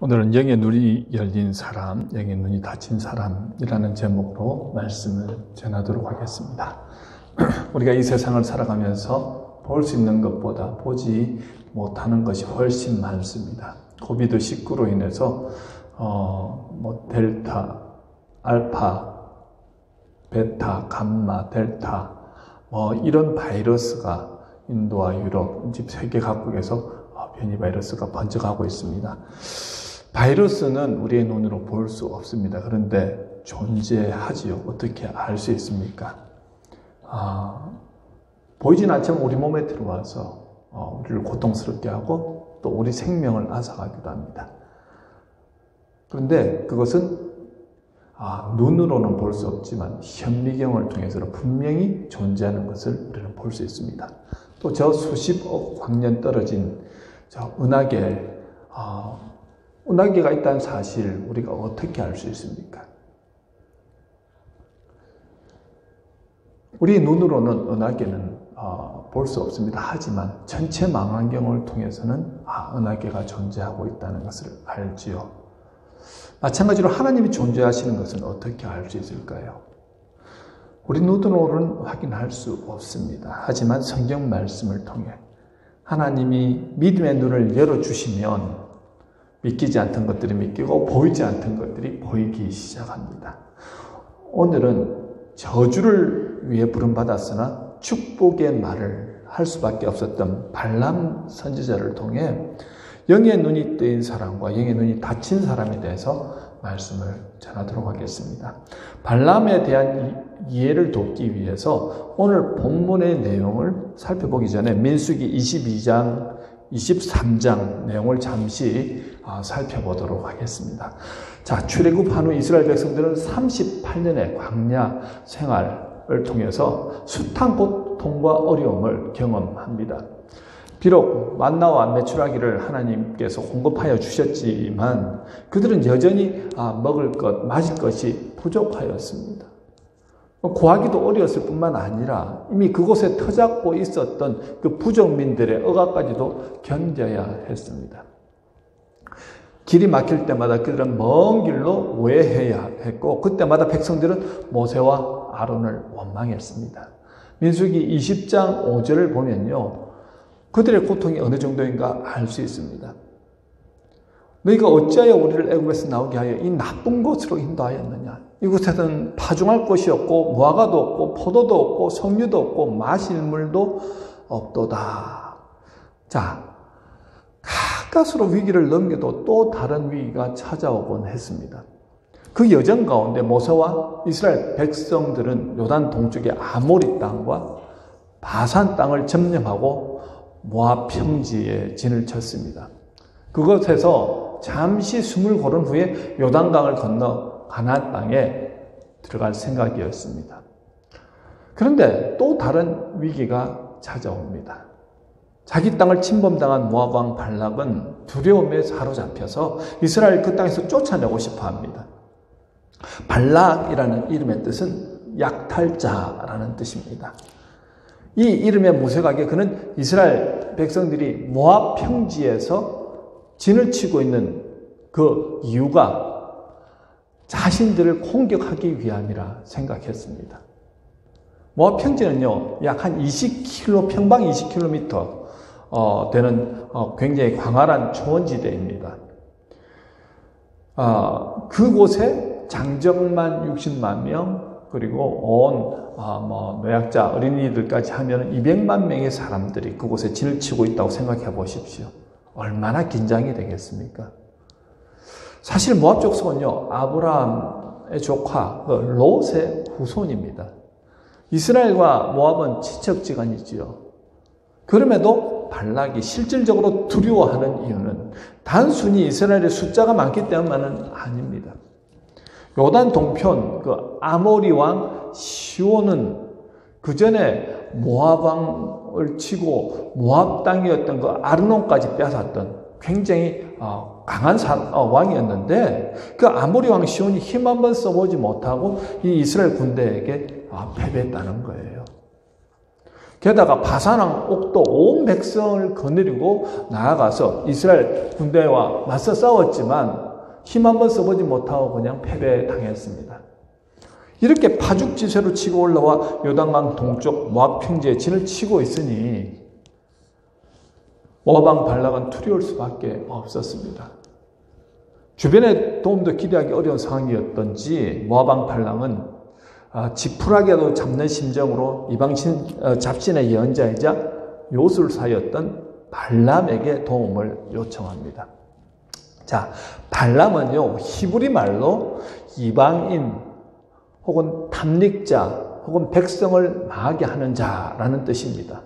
오늘은 영의 눈이 열린 사람, 영의 눈이 닫힌 사람이라는 제목으로 말씀을 전하도록 하겠습니다. 우리가 이 세상을 살아가면서 볼 수 있는 것보다 보지 못하는 것이 훨씬 많습니다. 코비드19로 인해서 델타, 알파, 베타, 감마, 델타 이런 바이러스가 인도와 유럽, 세계 각국에서 변이 바이러스가 번져가고 있습니다. 바이러스는 우리의 눈으로 볼 수 없습니다. 그런데 존재하지요. 어떻게 알 수 있습니까? 보이진 않지만 우리 몸에 들어와서 우리를 고통스럽게 하고 또 우리 생명을 앗아가기도 합니다. 그런데 그것은 눈으로는 볼 수 없지만 현미경을 통해서는 분명히 존재하는 것을 우리는 볼 수 있습니다. 또 저 수십억 광년 떨어진 저 은하계가 있다는 사실 우리가 어떻게 알 수 있습니까? 우리 눈으로는 은하계는 볼 수 없습니다. 하지만 전체 망원경을 통해서는 은하계가 존재하고 있다는 것을 알지요. 마찬가지로 하나님이 존재하시는 것은 어떻게 알 수 있을까요? 우리 눈으로는 확인할 수 없습니다. 하지만 성경 말씀을 통해 하나님이 믿음의 눈을 열어주시면 믿기지 않던 것들이 믿기고 보이지 않던 것들이 보이기 시작합니다. 오늘은 저주를 위해 부름받았으나 축복의 말을 할 수밖에 없었던 발람 선지자를 통해 영의 눈이 뜨인 사람과 영의 눈이 닫힌 사람에 대해서 말씀을 전하도록 하겠습니다. 발람에 대한 이해를 돕기 위해서 오늘 본문의 내용을 살펴보기 전에 민수기 22장, 23장 내용을 잠시 살펴보도록 하겠습니다. 자, 출애굽한 후 이스라엘 백성들은 38년의 광야 생활을 통해서 숱한 고통과 어려움을 경험합니다. 비록 만나와 메추라기를 하나님께서 공급하여 주셨지만 그들은 여전히 먹을 것, 마실 것이 부족하였습니다. 구하기도 어려웠을 뿐만 아니라 이미 그곳에 터잡고 있었던 그 부족민들의 억압까지도 견뎌야 했습니다. 길이 막힐 때마다 그들은 먼 길로 외해야 했고 그때마다 백성들은 모세와 아론을 원망했습니다. 민수기 20장 5절을 보면요. 그들의 고통이 어느 정도인가 알 수 있습니다. 너희가 어찌하여 우리를 애굽에서 나오게 하여 이 나쁜 곳으로 인도하였느냐. 이곳에는 파종할 것이 없고 무화과도 없고 포도도 없고 석류도 없고 마실 물도 없도다. 자, 가까스로 위기를 넘겨도 또 다른 위기가 찾아오곤 했습니다. 그 여정 가운데 모세와 이스라엘 백성들은 요단 동쪽의 아모리 땅과 바산 땅을 점령하고 모압 평지에 진을 쳤습니다. 그곳에서 잠시 숨을 고른 후에 요단강을 건너 가나안 땅에 들어갈 생각이었습니다. 그런데 또 다른 위기가 찾아옵니다. 자기 땅을 침범당한 모압 왕 발락은 두려움에 사로잡혀서 이스라엘 그 땅에서 쫓아내고 싶어 합니다. 발락이라는 이름의 뜻은 약탈자라는 뜻입니다. 이 이름의 무색하게 그는 이스라엘 백성들이 모압 평지에서 진을 치고 있는 그 이유가 자신들을 공격하기 위함이라 생각했습니다. 모압 평지는요, 약 한 20km, 평방 20km 되는 굉장히 광활한 초원지대입니다. 그곳에 장정만 60만 명, 그리고 온 노약자, 어린이들까지 하면 200만 명의 사람들이 그곳에 진을 치고 있다고 생각해 보십시오. 얼마나 긴장이 되겠습니까? 사실 모압 족속은요, 아브라함의 조카 롯의 후손입니다. 이스라엘과 모압은 친척지간이지요. 그럼에도 발락이 실질적으로 두려워하는 이유는 단순히 이스라엘의 숫자가 많기 때문만은 아닙니다. 요단 동편 그 아모리 왕 시온은 그 전에 모압 왕을 치고 모압 땅이었던 그 아르논까지 빼앗았던 굉장히 강한 왕이었는데 그 아모리 왕 시온이 힘 한번 써보지 못하고 이 이스라엘 군대에게 패배했다는 거예요. 게다가 바산왕 옥도 온 백성을 거느리고 나아가서 이스라엘 군대와 맞서 싸웠지만 힘 한번 써보지 못하고 그냥 패배당했습니다. 이렇게 파죽지세로 치고 올라와 요단강 동쪽 모압 평지에 진을 치고 있으니 모압 발락은 두려울 수밖에 없었습니다. 주변의 도움도 기대하기 어려운 상황이었던지 모압 발락은 지푸라기라도 잡는 심정으로 이방 잡신의 예언자이자 요술사였던 발람에게 도움을 요청합니다. 자, 발람은요, 히브리 말로 이방인 혹은 탐닉자 혹은 백성을 망하게 하는 자라는 뜻입니다.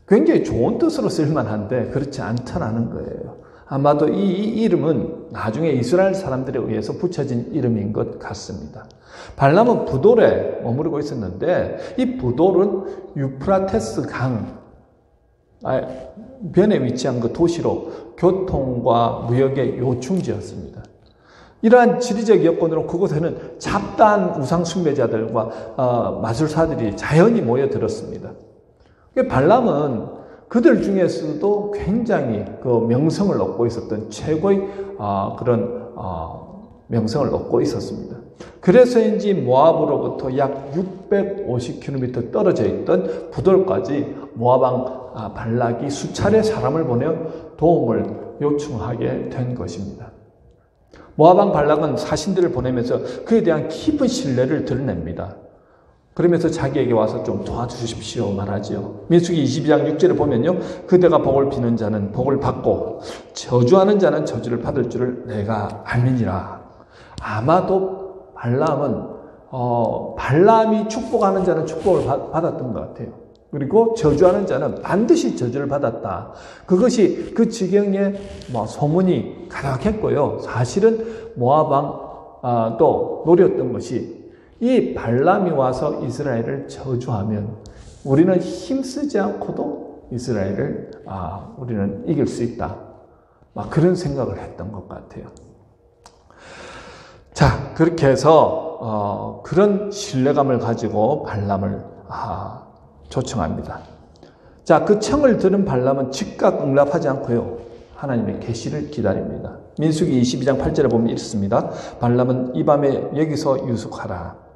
굉장히 좋은 뜻으로 쓸만한데 그렇지 않다는 거예요. 아마도 이 이름은 나중에 이스라엘 사람들에 의해서 붙여진 이름인 것 같습니다. 발람은 부돌에 머무르고 있었는데 이 부돌은 유프라테스 강 변에 위치한 그 도시로 교통과 무역의 요충지였습니다. 이러한 지리적 여건으로 그곳에는 잡다한 우상 숭배자들과 마술사들이 자연히 모여들었습니다. 발람은 그들 중에서도 굉장히 그 명성을 얻고 있었던 최고의 그런 명성을 얻고 있었습니다. 그래서인지 모압으로부터 약 650km 떨어져 있던 부돌까지 모압왕 발락이 수차례 사람을 보내 도움을 요청하게 된 것입니다. 모압왕 발락은 사신들을 보내면서 그에 대한 깊은 신뢰를 드러냅니다. 그러면서 자기에게 와서 좀 도와주십시오 말하지요. 민수기 22장 6절에 보면요. 그대가 복을 비는 자는 복을 받고 저주하는 자는 저주를 받을 줄을 내가 알미니라. 아마도 발람이 축복하는 자는 축복을 받았던 것 같아요. 그리고 저주하는 자는 반드시 저주를 받았다. 그것이 그 지경에 소문이 가득했고요. 사실은 모압왕 또 노렸던 것이 이 발람이 와서 이스라엘을 저주하면 우리는 힘쓰지 않고도 이스라엘을 우리는 이길 수 있다. 그런 생각을 했던 것 같아요. 자, 그렇게 해서 그런 신뢰감을 가지고 발람을 초청합니다. 자, 그 청을 들은 발람은 즉각 응답하지 않고요. 하나님의 계시를 기다립니다. 민수기 22장 8절에 보면 이렇습니다. 발람은 이 밤에 여기서 유숙하라.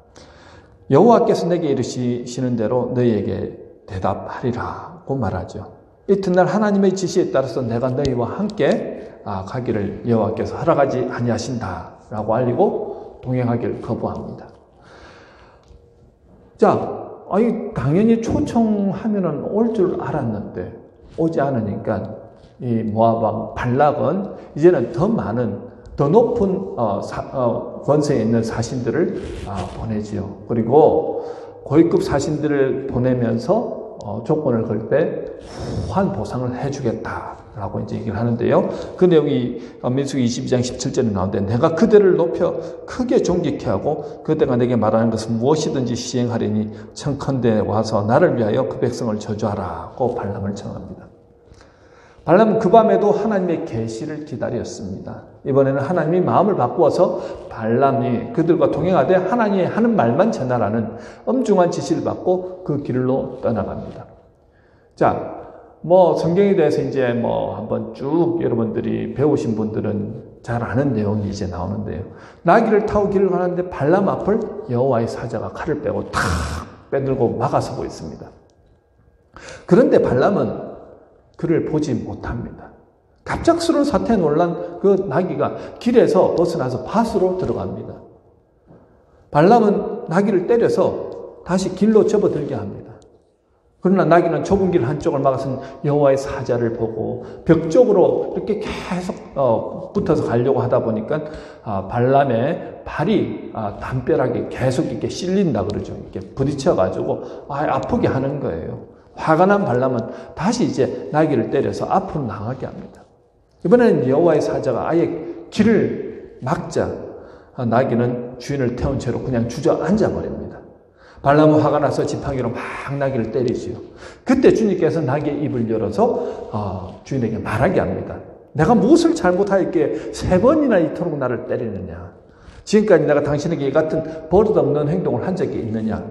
여호와께서 내게 이르시는 대로 너희에게 대답하리라고 말하죠. 이튿날 하나님의 지시에 따라서 내가 너희와 함께 가기를 여호와께서 허락하지 아니하신다라고 알리고 동행하기를 거부합니다. 자, 당연히 초청하면은 올 줄 알았는데 오지 않으니까 이 모압왕 발락은 이제는 더 높은 권세에 있는 사신들을 보내지요. 그리고 고위급 사신들을 보내면서 조건을 걸 때 후한 보상을 해주겠다라고 이제 얘기를 하는데요. 그 내용이 민수기 22장 17절에 나오는데 내가 그대를 높여 크게 존귀케 하고 그대가 내게 말하는 것은 무엇이든지 시행하리니 청컨대 와서 나를 위하여 그 백성을 저주하라고 발람을 청합니다. 발람은 그 밤에도 하나님의 계시를 기다렸습니다. 이번에는 하나님이 마음을 바꾸어서 발람이 그들과 동행하되 하나님이 하는 말만 전하라는 엄중한 지시를 받고 그 길로 떠나갑니다. 자, 성경에 대해서 이제 한번 쭉 여러분들이 배우신 분들은 잘 아는 내용이 이제 나오는데요. 나귀를 타고 길을 가는데 발람 앞을 여호와의 사자가 칼을 빼고 탁 빼들고 막아서고 있습니다. 그런데 발람은 그를 보지 못합니다. 갑작스러운 사태에 놀란 그 나귀가 길에서 벗어나서 밭으로 들어갑니다. 발람은 나귀를 때려서 다시 길로 접어들게 합니다. 그러나 나귀는 좁은 길 한쪽을 막아선 여호와의 사자를 보고 벽 쪽으로 이렇게 계속 붙어서 가려고 하다 보니까 발람의 발이 담벼락에 계속 이렇게 실린다 그러죠. 이렇게 부딪혀가지고 아프게 하는 거예요. 화가 난 발람은 다시 이제 나귀를 때려서 앞으로 나가게 합니다. 이번에는 여호와의 사자가 아예 길을 막자 나귀는 주인을 태운 채로 그냥 주저앉아 버립니다. 발람은 화가 나서 지팡이로 막 나귀를 때리지요. 그때 주님께서 나귀의 입을 열어서 주인에게 말하게 합니다. 내가 무엇을 잘못하였기에 3번이나 이토록 나를 때리느냐. 지금까지 내가 당신에게 이 같은 버릇없는 행동을 한 적이 있느냐.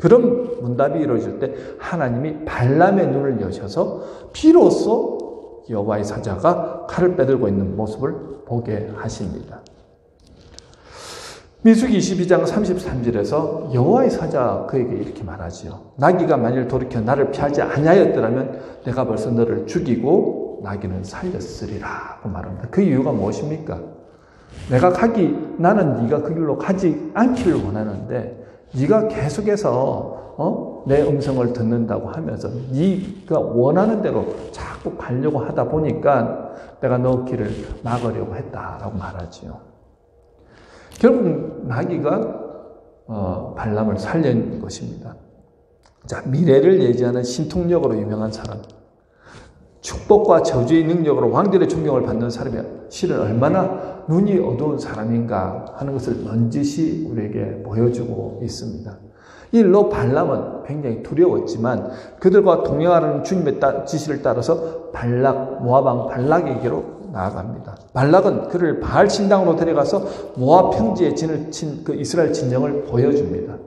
그런 문답이 이루어질 때 하나님이 발람의 눈을 여셔서 비로소 여호와의 사자가 칼을 빼들고 있는 모습을 보게 하십니다. 민수기 22장 33절에서 여호와의 사자 그에게 이렇게 말하지요. 나귀가 만일 돌이켜 나를 피하지 아니하였더라면 내가 벌써 너를 죽이고 나귀는 살렸으리라고 말합니다. 그 이유가 무엇입니까? 나는 네가 그 길로 가지 않기를 원하는데 네가 계속해서 내 음성을 듣는다고 하면서 네가 원하는 대로 자꾸 가려고 하다 보니까 내가 너 길을 막으려고 했다라고 말하지요. 결국 나귀가 발람을 살린 것입니다. 자, 미래를 예지하는 신통력으로 유명한 사람, 축복과 저주의 능력으로 왕들의 존경을 받는 사람이 실은 얼마나 눈이 어두운 사람인가 하는 것을 넌지시 우리에게 보여주고 있습니다. 이 일로 발람은 굉장히 두려웠지만 그들과 동행하는 주님의 지시를 따라서 모압 왕 발락에게로 나아갑니다. 발락은 그를 바알 신당으로 데려가서 모압 평지에 진을 친 그 이스라엘 진영을 보여줍니다.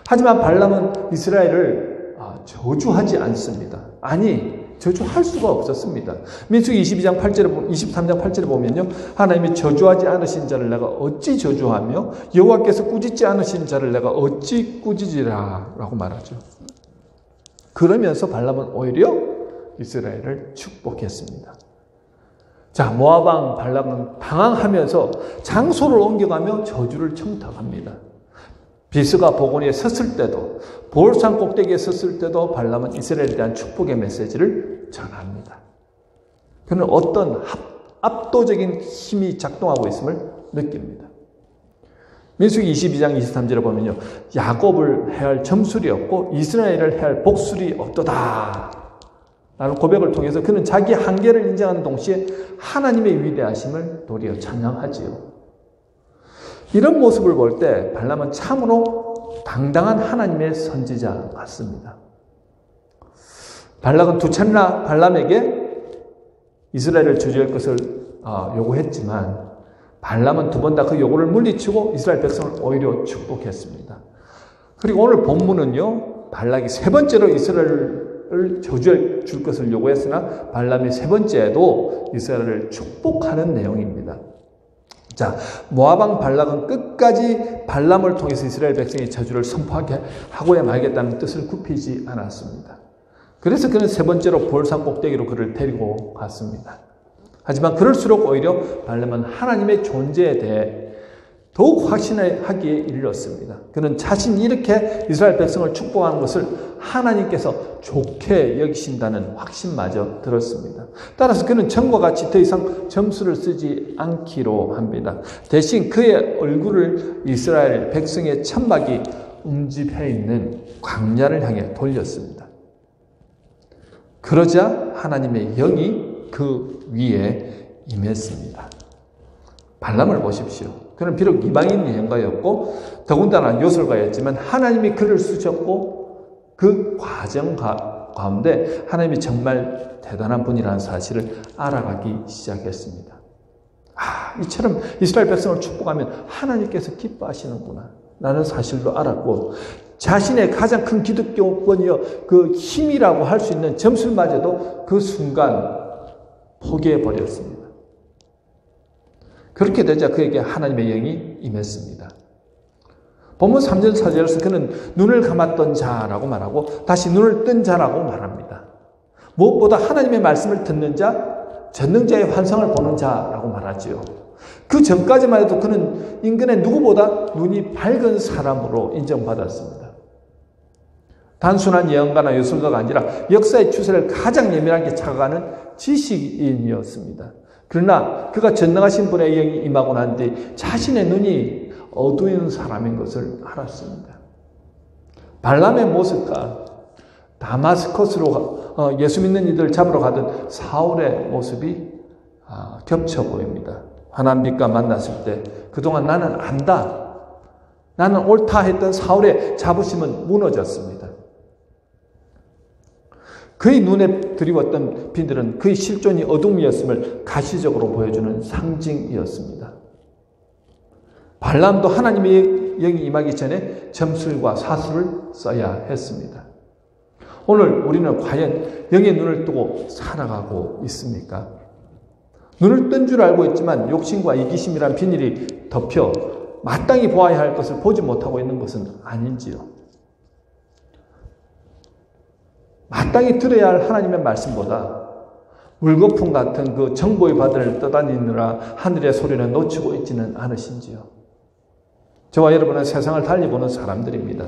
하지만 발람은 이스라엘을 저주하지 않습니다. 아니, 저주할 수가 없었습니다. 민수기 23장 8절에 보면요. 하나님이 저주하지 않으신 자를 내가 어찌 저주하며 여호와께서 꾸짖지 않으신 자를 내가 어찌 꾸짖으라 라고 말하죠. 그러면서 발람은 오히려 이스라엘을 축복했습니다. 자, 모압 왕 발락은 방황하면서 장소를 옮겨가며 저주를 청탁합니다. 비스가 보고니에 섰을 때도, 볼산 꼭대기에 섰을 때도 발람은 이스라엘에 대한 축복의 메시지를 전합니다. 그는 어떤 압도적인 힘이 작동하고 있음을 느낍니다. 민수기 22장 23절에 보면요. 야곱을 해할 점술이 없고 이스라엘을 해할 복술이 없도다 라는 고백을 통해서 그는 자기 한계를 인정하는 동시에 하나님의 위대하심을 도리어 찬양하지요. 이런 모습을 볼 때 발람은 참으로 당당한 하나님의 선지자 같습니다. 발락은 두 차례나 발람에게 이스라엘을 저주할 것을 요구했지만 발람은 두 번 다 그 요구를 물리치고 이스라엘 백성을 오히려 축복했습니다. 그리고 오늘 본문은요. 발락이 세 번째로 이스라엘을 저주해 줄 것을 요구했으나 발람이 세 번째에도 이스라엘을 축복하는 내용입니다. 자, 모압 왕 발락은 끝까지 발람을 통해서 이스라엘 백성의 저주를 선포하게 하고야 말겠다는 뜻을 굽히지 않았습니다. 그래서 그는 세 번째로 볼산 꼭대기로 그를 데리고 갔습니다. 하지만 그럴수록 오히려 발람은 하나님의 존재에 대해 더욱 확신하기에 이르렀습니다. 그는 자신이 이렇게 이스라엘 백성을 축복하는 것을 하나님께서 좋게 여기신다는 확신마저 들었습니다. 따라서 그는 전과 같이 더 이상 점수를 쓰지 않기로 합니다. 대신 그의 얼굴을 이스라엘 백성의 천막이 움집해 있는 광야를 향해 돌렸습니다. 그러자 하나님의 영이 그 위에 임했습니다. 발람을 보십시오. 그는 비록 이방인 예언가였고 더군다나 요술가였지만 하나님이 그를 쓰셨고 그 과정 가운데 하나님이 정말 대단한 분이라는 사실을 알아가기 시작했습니다. 이처럼 이스라엘 백성을 축복하면 하나님께서 기뻐하시는구나 라는 사실도 알았고 자신의 가장 큰 기득권이요 그 힘이라고 할 수 있는 점술마저도 그 순간 포기해버렸습니다. 그렇게 되자 그에게 하나님의 영이 임했습니다. 본문 3절 4절에서 그는 눈을 감았던 자라고 말하고 다시 눈을 뜬 자라고 말합니다. 무엇보다 하나님의 말씀을 듣는 자, 전능자의 환상을 보는 자라고 말하지요. 그 전까지만 해도 그는 인근의 누구보다 눈이 밝은 사람으로 인정받았습니다. 단순한 예언가나 요술가가 아니라 역사의 추세를 가장 예민하게 착각하는 지식인이었습니다. 그러나 그가 전능하신 분의 영이 임하고 난 뒤 자신의 눈이 어두운 사람인 것을 알았습니다. 발람의 모습과 다마스커스로 예수 믿는 이들을 잡으러 가던 사울의 모습이 겹쳐 보입니다. 환한 빛과 만났을 때 그동안 나는 안다, 나는 옳다 했던 사울의 자부심은 무너졌습니다. 그의 눈에 드리웠던 빛들은 그의 실존이 어둠이었음을 가시적으로 보여주는 상징이었습니다. 발람도 하나님의 영이 임하기 전에 점술과 사술을 써야 했습니다. 오늘 우리는 과연 영의 눈을 뜨고 살아가고 있습니까? 눈을 뜬 줄 알고 있지만 욕심과 이기심이란 비닐이 덮여 마땅히 보아야 할 것을 보지 못하고 있는 것은 아닌지요? 마땅히 들어야 할 하나님의 말씀보다 물거품 같은 그 정보의 바다를 떠다니느라 하늘의 소리는 놓치고 있지는 않으신지요? 저와 여러분은 세상을 달리 보는 사람들입니다.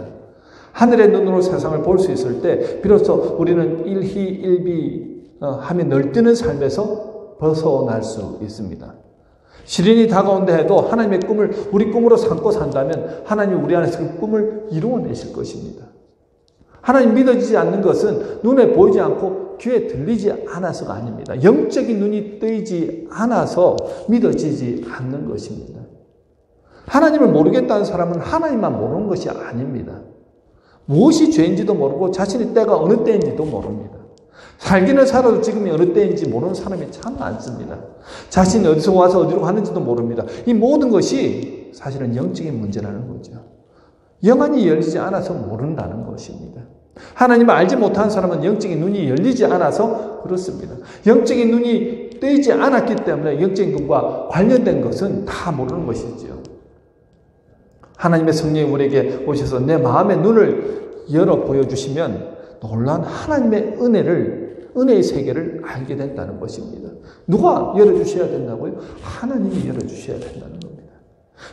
하늘의 눈으로 세상을 볼 수 있을 때 비로소 우리는 일희일비하며 널뛰는 삶에서 벗어날 수 있습니다. 시련이 다가온다 해도 하나님의 꿈을 우리 꿈으로 삼고 산다면 하나님이 우리 안에서 그 꿈을 이루어내실 것입니다. 하나님 믿어지지 않는 것은 눈에 보이지 않고 귀에 들리지 않아서가 아닙니다. 영적인 눈이 뜨이지 않아서 믿어지지 않는 것입니다. 하나님을 모르겠다는 사람은 하나님만 모르는 것이 아닙니다. 무엇이 죄인지도 모르고 자신의 때가 어느 때인지도 모릅니다. 살기는 살아도 지금이 어느 때인지 모르는 사람이 참 많습니다. 자신이 어디서 와서 어디로 가는지도 모릅니다. 이 모든 것이 사실은 영적인 문제라는 거죠. 영안이 열리지 않아서 모른다는 것입니다. 하나님을 알지 못한 사람은 영적인 눈이 열리지 않아서 그렇습니다. 영적인 눈이 뜨이지 않았기 때문에 영적인 것과 관련된 것은 다 모르는 것이지요. 하나님의 성령이 우리에게 오셔서 내 마음의 눈을 열어 보여주시면 놀라운 하나님의 은혜의 세계를 알게 된다는 것입니다. 누가 열어주셔야 된다고요? 하나님이 열어주셔야 된다는 겁니다.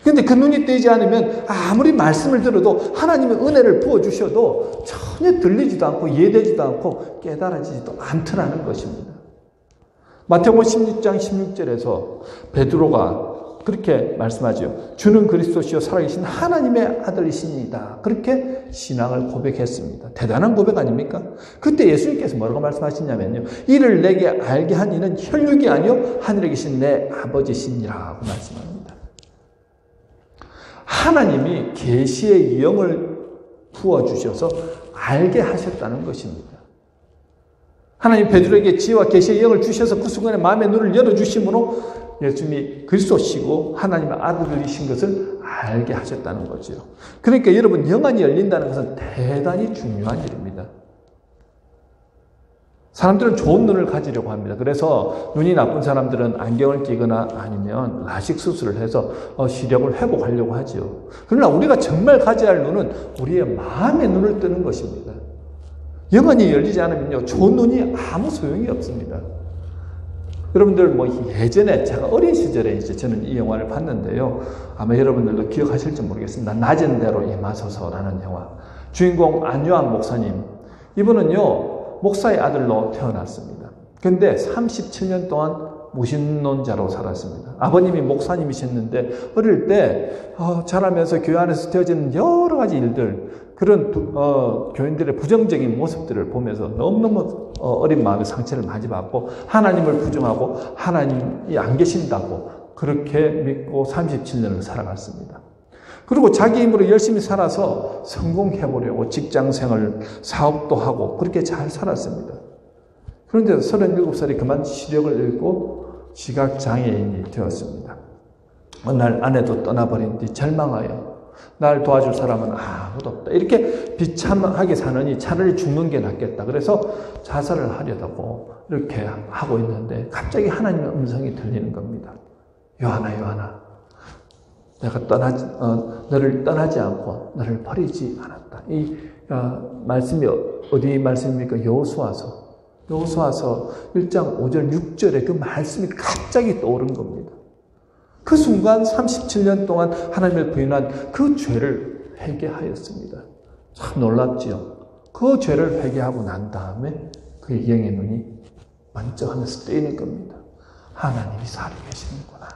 그런데 그 눈이 뜨이지 않으면 아무리 말씀을 들어도 하나님의 은혜를 부어주셔도 전혀 들리지도 않고 이해되지도 않고 깨달아지지도 않더라는 것입니다. 마태복음 16장 16절에서 베드로가 그렇게 말씀하죠. 주는 그리스도시요 살아계신 하나님의 아들이시니이다. 그렇게 신앙을 고백했습니다. 대단한 고백 아닙니까? 그때 예수님께서 뭐라고 말씀하시냐면요. 이를 내게 알게 한 이는 혈육이 아니요 하늘에 계신 내 아버지시니라고 말씀합니다. 하나님이 계시의 영을 부어주셔서 알게 하셨다는 것입니다. 하나님 베드로에게 지혜와 계시의 영을 주셔서 그 순간에 마음의 눈을 열어주심으로 예수님이 그리스도시고 하나님의 아들이신 것을 알게 하셨다는 거죠. 그러니까 여러분 영안이 열린다는 것은 대단히 중요한 일입니다. 사람들은 좋은 눈을 가지려고 합니다. 그래서 눈이 나쁜 사람들은 안경을 끼거나 아니면 라식 수술을 해서 시력을 회복하려고 하죠. 그러나 우리가 정말 가져야 할 눈은 우리의 마음의 눈을 뜨는 것입니다. 영안이 열리지 않으면요, 좋은 눈이 아무 소용이 없습니다. 여러분들 예전에 제가 어린 시절에 이제 저는 이 영화를 봤는데요. 아마 여러분들도 기억하실지 모르겠습니다. 낮은 대로 임하소서라는 영화. 주인공 안요한 목사님. 이분은요, 목사의 아들로 태어났습니다. 근데 37년 동안 무신론자로 살았습니다. 아버님이 목사님이셨는데 어릴 때 자라면서 교회 안에서 되어지는 여러 가지 일들, 그런 교인들의 부정적인 모습들을 보면서 너무너무 어린 마음의 상처를 많이 받고 하나님을 부정하고 하나님이 안 계신다고 그렇게 믿고 37년을 살아갔습니다. 그리고 자기 힘으로 열심히 살아서 성공해보려고 직장생활, 사업도 하고 그렇게 잘 살았습니다. 그런데 37살이 그만 시력을 잃고 시각장애인이 되었습니다. 어느 날 아내도 떠나버린 뒤 절망하여 날 도와줄 사람은 아무도 없다. 이렇게 비참하게 사느니 차라리 죽는 게 낫겠다. 그래서 자살을 하려다고 이렇게 하고 있는데 갑자기 하나님의 음성이 들리는 겁니다. 요한아, 요한아, 내가 너를 떠나지 않고 너를 버리지 않았다. 이 말씀이 어디 말씀입니까? 여호수아서 1장 5절 6절에 그 말씀이 갑자기 떠오른 겁니다. 그 순간 37년 동안 하나님을 부인한 그 죄를 회개하였습니다. 참 놀랍지요. 그 죄를 회개하고 난 다음에 그의 영의 눈이 번쩍하면서 뜨이는 겁니다. 하나님이 살아계시는구나.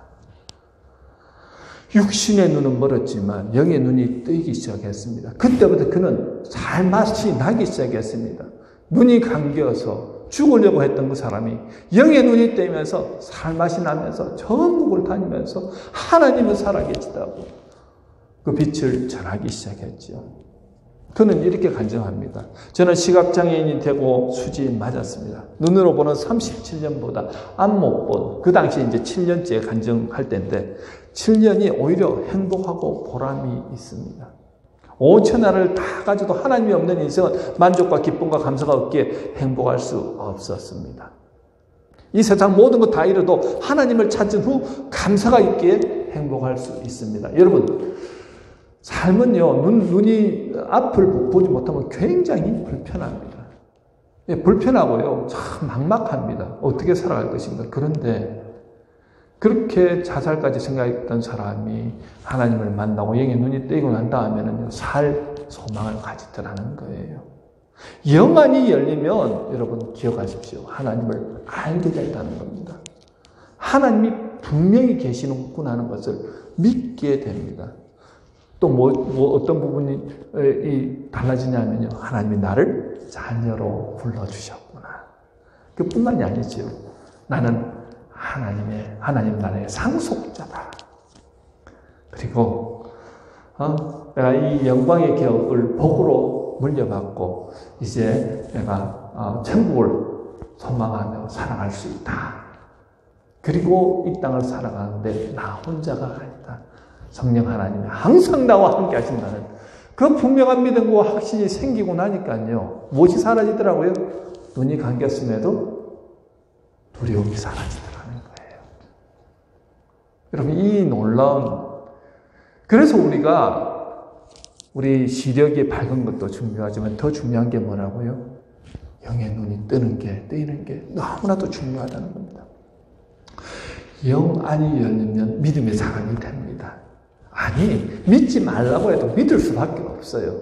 육신의 눈은 멀었지만 영의 눈이 뜨이기 시작했습니다. 그때부터 그는 살맛이 나기 시작했습니다. 눈이 감겨서 죽으려고 했던 그 사람이 영의 눈이 뜨이면서 살맛이 나면서 전국을 다니면서 하나님은 살아계시다고 그 빛을 전하기 시작했죠. 그는 이렇게 간증합니다. 저는 시각장애인이 되고 수지에 맞았습니다. 눈으로 보는 37년보다 앞 못 본, 그 당시 이제 7년째 간증할 때인데 7년이 오히려 행복하고 보람이 있습니다. 온 천하를 다 가져도 하나님이 없는 인생은 만족과 기쁨과 감사가 없기에 행복할 수 없었습니다. 이 세상 모든 것 다 잃어도 하나님을 찾은 후 감사가 있기에 행복할 수 있습니다. 여러분, 삶은요, 눈이 앞을 보지 못하면 굉장히 불편합니다. 예, 불편하고요, 참 막막합니다. 어떻게 살아갈 것인가. 그런데 그렇게 자살까지 생각했던 사람이 하나님을 만나고 영의 눈이 뜨이고 난 다음에는요, 살 소망을 가지더라는 거예요. 영안이 열리면 여러분 기억하십시오. 하나님을 알게 된다는 겁니다. 하나님이 분명히 계시는구나 하는 것을 믿게 됩니다. 또 어떤 부분이 달라지냐면요. 하나님이 나를 자녀로 불러주셨구나. 그뿐만이 아니죠. 나는 하나님 나라의 상속자다. 그리고 내가 이 영광의 기업을 복으로 물려받고 이제 내가 천국을 소망하며 살아갈 수 있다. 그리고 이 땅을 살아가는데 나 혼자가 아니다. 성령 하나님이 항상 나와 함께 하신다는 그 분명한 믿음과 확신이 생기고 나니까요. 무엇이 사라지더라고요? 눈이 감겼음에도 두려움이 사라지더라는 거예요. 여러분, 이 놀라운, 그래서 우리 시력이 밝은 것도 중요하지만 더 중요한 게 뭐라고요? 영의 눈이 뜨이는 게 너무나도 중요하다는 겁니다. 영 안이 열리면 믿음의 사람이 됩니다. 아니, 믿지 말라고 해도 믿을 수밖에 없어요.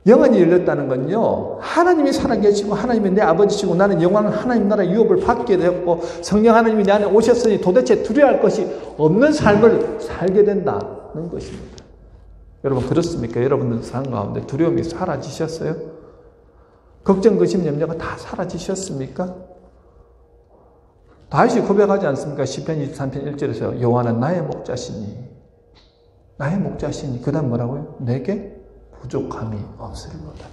영안이 열렸다는 건요, 하나님이 살아계시고 하나님이 내 아버지시고 나는 영원한 하나님 나라의 유업을 받게 되었고 성령 하나님이 내 안에 오셨으니 도대체 두려워할 것이 없는 삶을 살게 된다는 것입니다. 여러분, 그렇습니까? 여러분들 삶 가운데 두려움이 사라지셨어요? 걱정, 의심, 염려가 다 사라지셨습니까? 다윗이 고백하지 않습니까? 시편 23편 1절에서 여호와는 나의 목자시니 그 다음 뭐라고요? 내게 부족함이 없으리로다.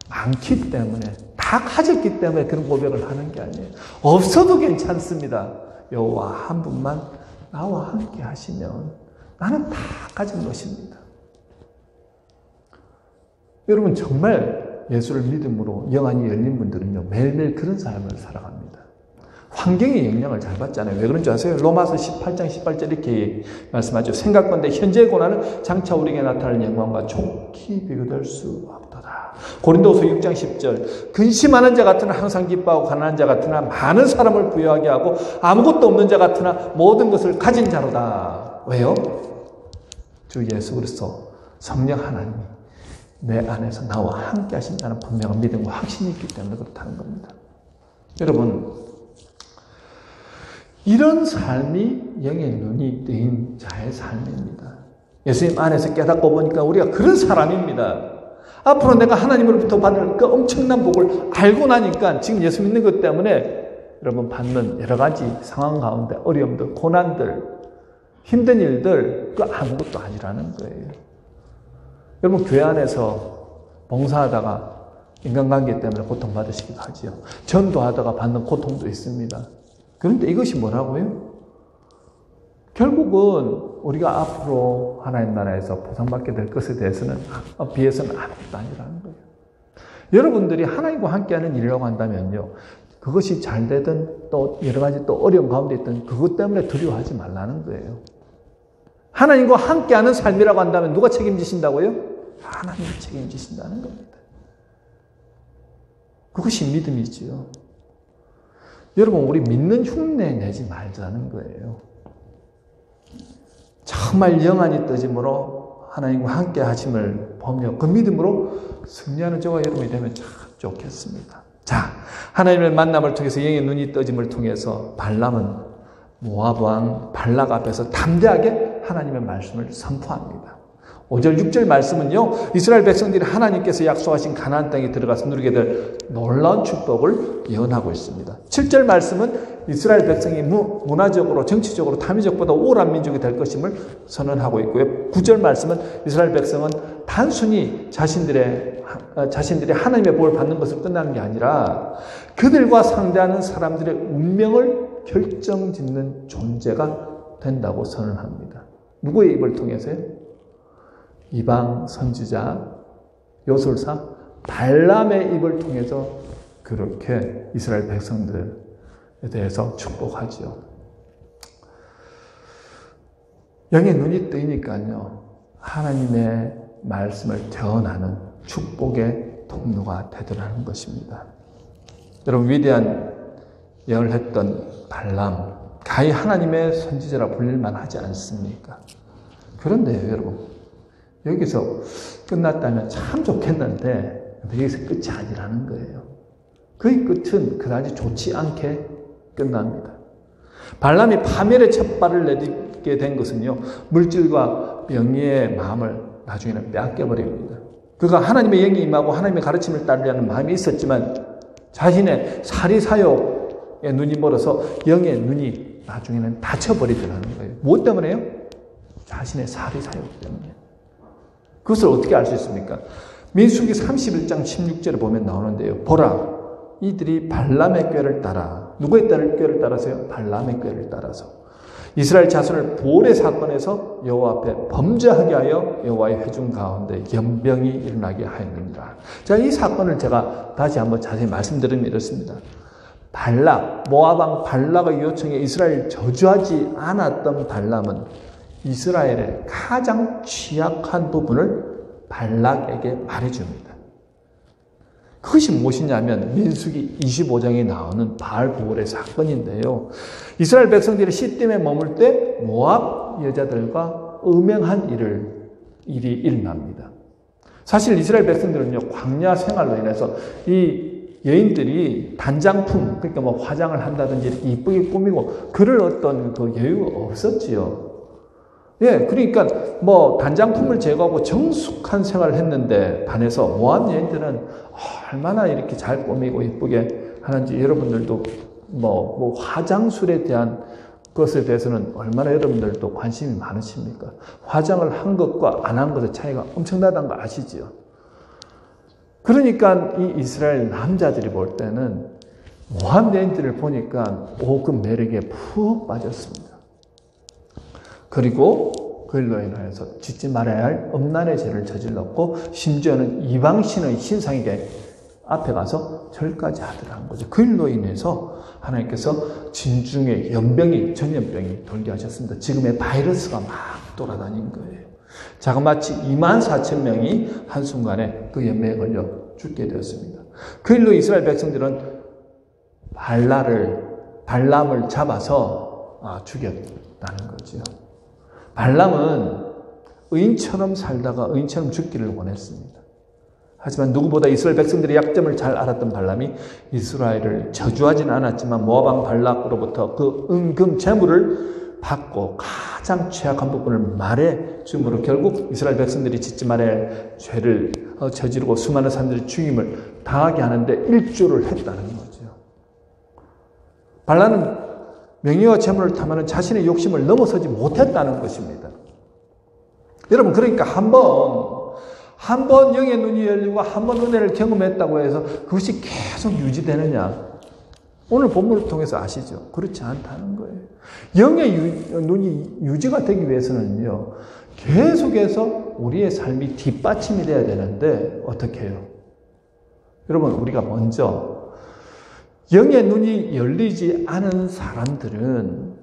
많기 때문에, 다 가졌기 때문에 그런 고백을 하는 게 아니에요. 없어도 괜찮습니다. 여호와 한 분만 나와 함께 하시면 나는 다 가진 것입니다. 여러분, 정말 예수를 믿음으로 영안이 열린 분들은요, 매일매일 그런 삶을 살아갑니다. 환경의 영향을 잘 받잖아요. 왜 그런지 아세요? 로마서 18장 18절 이렇게 말씀하죠. 생각건대 현재의 고난은 장차 우리에게 나타날 영광과 좋게 비교될 수 없도다. 고린도서 6장 10절 근심하는 자 같으나 항상 기뻐하고 가난한 자 같으나 많은 사람을 부유하게 하고 아무것도 없는 자 같으나 모든 것을 가진 자로다. 왜요? 주 예수 그리스도 성령 하나님이 내 안에서 나와 함께 하신다는 분명한 믿음과 확신이 있기 때문에 그렇다는 겁니다. 여러분, 이런 삶이 영의 눈이 뜨인 자의 삶입니다. 예수님 안에서 깨닫고 보니까 우리가 그런 사람입니다. 앞으로 내가 하나님으로부터 받을 그 엄청난 복을 알고 나니까 지금 예수 믿는 것 때문에 여러분 받는 여러 가지 상황 가운데 어려움들, 고난들, 힘든 일들 그 아무것도 아니라는 거예요. 여러분, 교회 안에서 봉사하다가 인간관계 때문에 고통받으시기도 하지요. 전도하다가 받는 고통도 있습니다. 그런데 이것이 뭐라고요? 결국은 우리가 앞으로 하나님 나라에서 보상받게 될 것에 대해서는 비해서는 아무것도 아니라는 거예요. 여러분들이 하나님과 함께하는 일이라고 한다면요, 그것이 잘 되든 또 여러 가지 또 어려운 가운데 있든 그것 때문에 두려워하지 말라는 거예요. 하나님과 함께하는 삶이라고 한다면 누가 책임지신다고요? 하나님이 책임지신다는 겁니다. 그것이 믿음이지요. 여러분, 우리 믿는 흉내 내지 말자는 거예요. 정말 영안이 뜨짐으로 하나님과 함께 하심을 보며 그 믿음으로 승리하는 저와 여러분이 되면 참 좋겠습니다. 자, 하나님의 만남을 통해서 영의 눈이 떠짐을 통해서 발람은 모압 왕 발락 앞에서 담대하게 하나님의 말씀을 선포합니다. 5절 6절 말씀은요, 이스라엘 백성들이 하나님께서 약속하신 가나안 땅에 들어가서 누리게 될 놀라운 축복을 예언하고 있습니다. 7절 말씀은 이스라엘 백성이 문화적으로 정치적으로 타민족보다 우월한 민족이 될 것임을 선언하고 있고요. 9절 말씀은 이스라엘 백성은 단순히 자신들이 하나님의 복을 받는 것을 끝나는 게 아니라 그들과 상대하는 사람들의 운명을 결정짓는 존재가 된다고 선언합니다. 누구의 입을 통해서요? 이방 선지자, 요술사 발람의 입을 통해서 그렇게 이스라엘 백성들에 대해서 축복하죠. 영의 눈이 뜨이니까요, 하나님의 말씀을 전하는 축복의 통로가 되더라는 것입니다. 여러분, 위대한 예언을 했던 발람, 가히 하나님의 선지자라 불릴만 하지 않습니까? 그런데 여러분, 여기서 끝났다면 참 좋겠는데 여기서 끝이 아니라는 거예요. 그의 끝은 그다지 좋지 않게 끝납니다. 발람이 파멸의 첫 발을 내딛게 된 것은요, 물질과 명예의 마음을 나중에는 빼앗겨버립니다. 그가 하나님의 영이 임하고 하나님의 가르침을 따르려는 마음이 있었지만 자신의 사리사욕의 눈이 멀어서 영의 눈이 나중에는 닫혀버리더라는 거예요. 무엇 때문에요? 자신의 사리사욕 때문에. 그것을 어떻게 알 수 있습니까? 민수기 31장 16절에 보면 나오는데요. 보라, 이들이 발람의 꾀를 따라, 누구의 꾀를 따라서요? 발람의 꾀를 따라서 이스라엘 자손을 보레 사건에서 여호와 앞에 범죄하게 하여 여호와의 회중 가운데 연병이 일어나게 하였느니라. 자, 이 사건을 제가 다시 한번 자세히 말씀드리면 이렇습니다. 발락, 모압 발락의 요청에 이스라엘 저주하지 않았던 발람은 이스라엘의 가장 취약한 부분을 발락에게 말해줍니다. 그것이 무엇이냐면 민수기 25장에 나오는 바알보올의 사건인데요. 이스라엘 백성들이 시딤에 머물 때 모압 여자들과 음행한 일이 일어납니다. 사실 이스라엘 백성들은요, 광야 생활로 인해서 이 여인들이 단장품, 그러니까 뭐 화장을 한다든지 이렇게 이쁘게 꾸미고 그럴 어떤 그 여유가 없었지요. 예, 그러니까 뭐 단장품을 제거하고 정숙한 생활을 했는데 반해서 모압 여인들은 얼마나 이렇게 잘 꾸미고 이쁘게 하는지 여러분들도 뭐 화장술에 대한 것에 대해서는 얼마나 여러분들도 관심이 많으십니까? 화장을 한 것과 안 한 것의 차이가 엄청나다는 거 아시지요? 그러니까 이 이스라엘 남자들이 볼 때는 모압 여인들을 보니까 그 매력에 푹 빠졌습니다. 그리고 그 일로 인하여서 짓지 말아야 할 음란의 죄를 저질렀고 심지어는 이방신의 신상에게 앞에 가서 절까지 하더라는 거죠. 그 일로 인해서 하나님께서 진중의 전염병이 돌게 하셨습니다. 지금의 바이러스가 막 돌아다닌 거예요. 자그마치 24,000명이 한순간에 그 연매에 걸려 죽게 되었습니다. 그 일로 이스라엘 백성들은 발람을 잡아서 죽였다는 거죠. 발람은 의인처럼 살다가 의인처럼 죽기를 원했습니다. 하지만 누구보다 이스라엘 백성들의 약점을 잘 알았던 발람이 이스라엘을 저주하지는 않았지만 모압 왕 발락으로부터 그 은금 재물을 받고 가장 취약한 부분을 말해 줌으로 결국 이스라엘 백성들이 짓지 말아야 할 죄를 저지르고 수많은 사람들의 죽임을 당하게 하는데 일조를 했다는 거죠. 발람은 명예와 재물을 탐하는 자신의 욕심을 넘어서지 못했다는 것입니다. 여러분, 그러니까 한 번 영의 눈이 열리고 한 번 은혜를 경험했다고 해서 그것이 계속 유지되느냐? 오늘 본문을 통해서 아시죠? 그렇지 않다는 거예요. 영의 눈이 유지가 되기 위해서는요, 계속해서 우리의 삶이 뒷받침이 돼야 되는데 어떻게 해요? 여러분, 우리가 먼저 영의 눈이 열리지 않은 사람들은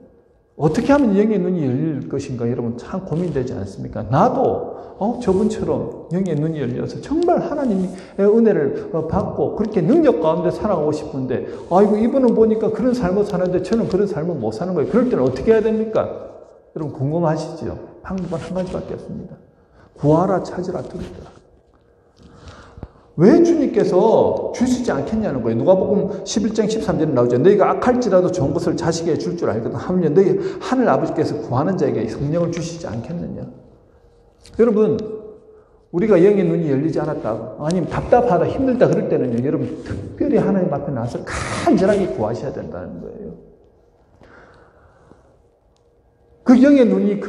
어떻게 하면 영의 눈이 열릴 것인가 여러분 참 고민되지 않습니까? 나도 저분처럼 영의 눈이 열려서 정말 하나님의 은혜를 받고 그렇게 능력 가운데 살아가고 싶은데 아이고 이분은 보니까 그런 삶을 사는데 저는 그런 삶을 못 사는 거예요. 그럴 때는 어떻게 해야 됩니까? 여러분 궁금하시죠? 방법은 한 가지밖에 없습니다. 구하라, 찾으라, 들으라. 왜 주님께서 주시지 않겠냐는 거예요. 누가복음 11장 13절에 나오죠. 너희가 악할지라도 좋은 것을 자식에게 줄 줄 알거든 하면 너희 하늘 아버지께서 구하는 자에게 성령을 주시지 않겠느냐. 여러분, 우리가 영의 눈이 열리지 않았다, 아니면 답답하다, 힘들다 그럴 때는요, 여러분 특별히 하나님 앞에 나와서 간절하게 구하셔야 된다는 거예요. 그 영의 눈이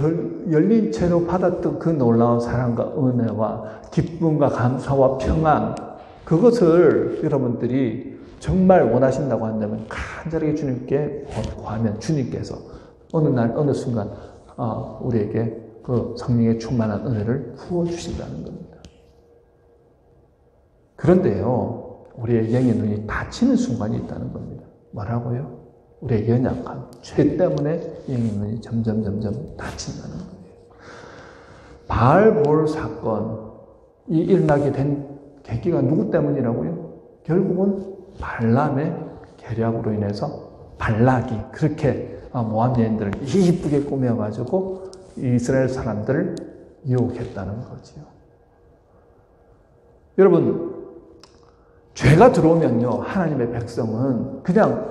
열린 채로 받았던 그 놀라운 사랑과 은혜와 기쁨과 감사와 평안, 그것을 여러분들이 정말 원하신다고 한다면 간절하게 주님께 구하면 주님께서 어느 날 어느 순간 우리에게 그 성령의 충만한 은혜를 부어주신다는 겁니다. 그런데요, 우리의 영의 눈이 닫히는 순간이 있다는 겁니다. 뭐라고요? 우리의 연약함, 죄 때문에 영의 눈이 점점 닫힌다는 거예요. 바알볼 사건이 일어나게 된 계기가 누구 때문이라고요? 결국은 발람의 계략으로 인해서 발락이 그렇게 모압 여인들을 이쁘게 꾸며가지고 이스라엘 사람들을 유혹했다는 거지요. 여러분, 죄가 들어오면요, 하나님의 백성은 그냥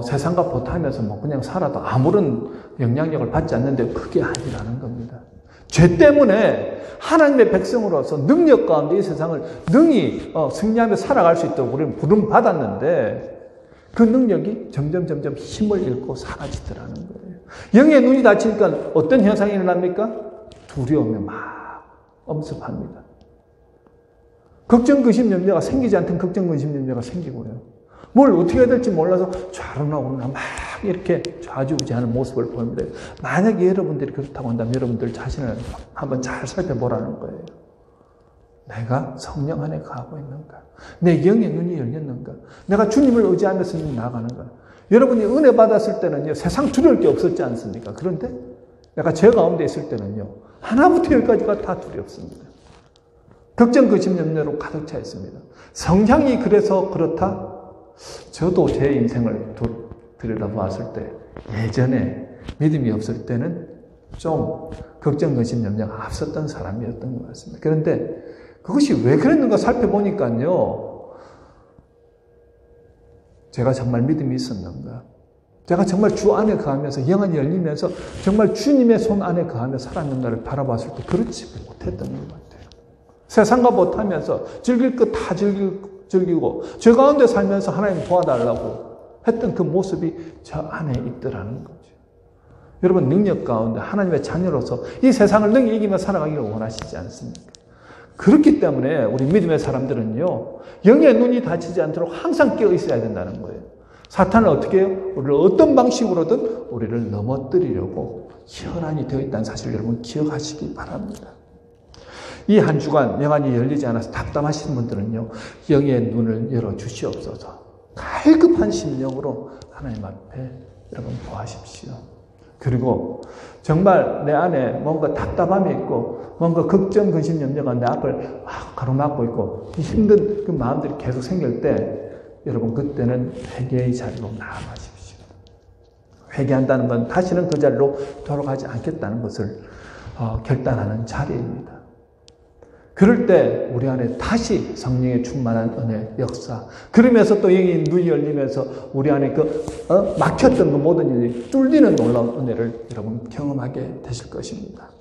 세상과 보타하면서 그냥 살아도 아무런 영향력을 받지 않는데 그게 아니라는 겁니다. 죄 때문에 하나님의 백성으로서 능력 가운데 이 세상을 능히 승리하며 살아갈 수 있도록 우리는 부름받았는데 그 능력이 점점 힘을 잃고 사라지더라는 거예요. 영의 눈이 닫히니까 어떤 현상이 일어납니까? 두려움이 막 엄습합니다. 걱정, 근심, 염려가 생기지 않던 걱정, 근심, 염려가 생기고요. 뭘 어떻게 해야 될지 몰라서 좌로나 우로나 막 이렇게 좌지우지하는 모습을 보입니다. 만약에 여러분들이 그렇다고 한다면 여러분들 자신을 한번 잘 살펴보라는 거예요. 내가 성령 안에 가고 있는가? 내 영의 눈이 열렸는가? 내가 주님을 의지하면서 나아가는가? 여러분이 은혜 받았을 때는요, 세상 두려울 게 없었지 않습니까? 그런데 내가 죄 가운데 있을 때는요, 하나부터 열까지가 다 두렵습니다. 걱정, 근심, 염려로 가득 차 있습니다. 성향이 그래서 그렇다? 저도 제 인생을 들여다보았을 때 예전에 믿음이 없을 때는 좀 걱정, 근심, 염려가 앞섰던 사람이었던 것 같습니다. 그런데 그것이 왜 그랬는가 살펴보니까요, 제가 정말 믿음이 있었는가? 제가 정말 주 안에 거하면서 영안이 열리면서 정말 주님의 손 안에 거하며 살았는가를 바라봤을 때 그렇지 못했던 것 같아요. 세상과 못하면서 즐길 것 다 즐기고 저 가운데 살면서 하나님 도와달라고 했던 그 모습이 저 안에 있더라는 거죠. 여러분, 능력 가운데 하나님의 자녀로서 이 세상을 능히 이기며 살아가기를 원하시지 않습니까? 그렇기 때문에 우리 믿음의 사람들은요, 영의 눈이 닫히지 않도록 항상 깨어 있어야 된다는 거예요. 사탄은 어떻게 해요? 우리를 어떤 방식으로든 우리를 넘어뜨리려고 혈안이 되어 있다는 사실을 여러분 기억하시기 바랍니다. 이 한 주간 영안이 열리지 않아서 답답하신 분들은요, 영의 눈을 열어주시옵소서. 갈급한 심령으로 하나님 앞에 여러분 구하십시오. 그리고 정말 내 안에 뭔가 답답함이 있고 뭔가 걱정, 근심, 염려가 내 앞을 가로막고 있고 힘든 그 마음들이 계속 생길 때 여러분 그때는 회개의 자리로 나아가십시오. 회개한다는 건 다시는 그 자리로 돌아가지 않겠다는 것을 결단하는 자리입니다. 그럴 때 우리 안에 다시 성령의 충만한 은혜 역사, 그러면서 또 영의 눈이 열리면서 우리 안에 막혔던 그 모든 일이 뚫리는 놀라운 은혜를 여러분 경험하게 되실 것입니다.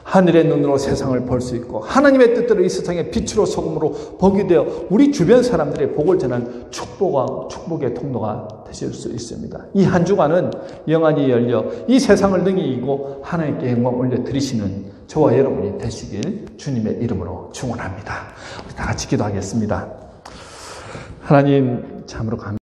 하늘의 눈으로 세상을 볼 수 있고 하나님의 뜻대로 이 세상의 빛으로 소금으로 복이 되어 우리 주변 사람들의 복을 전하는 축복의 통로가 되실 수 있습니다. 이 한 주간은 영안이 열려 이 세상을 능히 이기고 하나님께 영광 올려드리시는 저와 여러분이 되시길 주님의 이름으로 축원합니다. 우리 다 같이 기도하겠습니다. 하나님, 참으로 감사합니다.